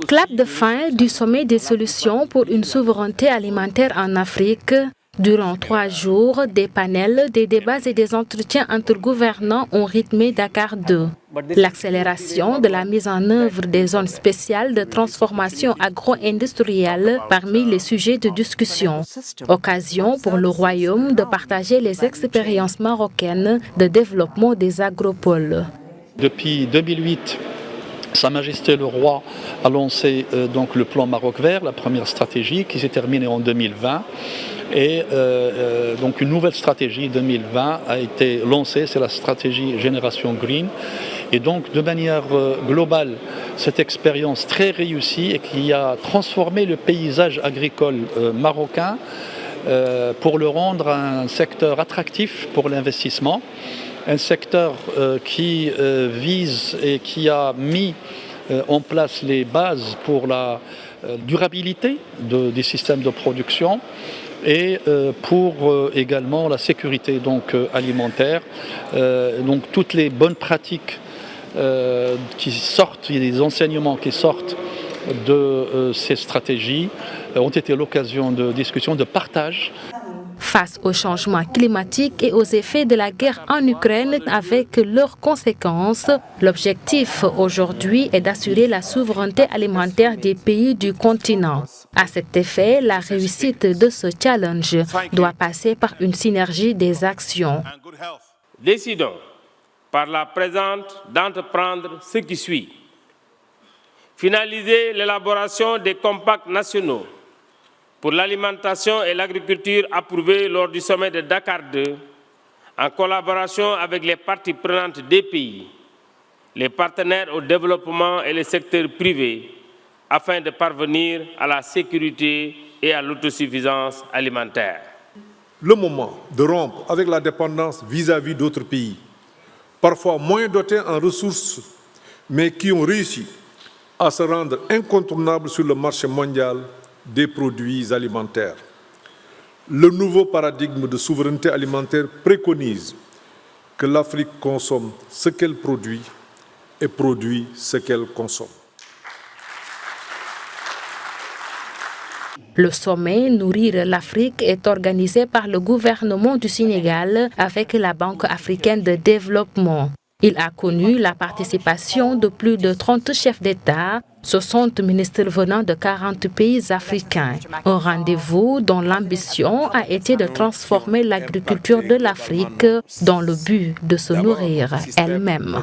Clap de fin du sommet des solutions pour une souveraineté alimentaire en Afrique. Durant 3 jours, des panels, des débats et des entretiens entre gouvernants ont rythmé Dakar 2. L'accélération de la mise en œuvre des zones spéciales de transformation agro-industrielle parmi les sujets de discussion. Occasion pour le Royaume de partager les expériences marocaines de développement des agropoles. Depuis 2008, Sa Majesté le Roi a lancé donc le plan Maroc Vert, la première stratégie qui s'est terminée en 2020. Et donc une nouvelle stratégie 2020 a été lancée, c'est la stratégie Génération Green. Et donc de manière globale, cette expérience très réussie et qui a transformé le paysage agricole marocain pour le rendre un secteur attractif pour l'investissement, un secteur qui vise et qui a mis en place les bases pour la durabilité des systèmes de production et pour également la sécurité alimentaire. Donc toutes les bonnes pratiques qui sortent, il y a des enseignements qui sortent de ces stratégies ont été l'occasion de discussions, de partage. Face au changement climatique et aux effets de la guerre en Ukraine avec leurs conséquences, l'objectif aujourd'hui est d'assurer la souveraineté alimentaire des pays du continent. À cet effet, la réussite de ce challenge doit passer par une synergie des actions. Décidons par la présente d'entreprendre ce qui suit. Finaliser l'élaboration des compacts nationaux pour l'alimentation et l'agriculture approuvés lors du sommet de Dakar 2, en collaboration avec les parties prenantes des pays, les partenaires au développement et les secteurs privés, afin de parvenir à la sécurité et à l'autosuffisance alimentaire. Le moment de rompre avec la dépendance vis-à-vis d'autres pays, parfois moins dotés en ressources, mais qui ont réussi à se rendre incontournables sur le marché mondial des produits alimentaires. Le nouveau paradigme de souveraineté alimentaire préconise que l'Afrique consomme ce qu'elle produit et produit ce qu'elle consomme. Le sommet Nourrir l'Afrique est organisé par le gouvernement du Sénégal avec la Banque africaine de développement. Il a connu la participation de plus de 30 chefs d'État, 60 ministres venant de 40 pays africains. Un rendez-vous dont l'ambition a été de transformer l'agriculture de l'Afrique dans le but de se nourrir elle-même.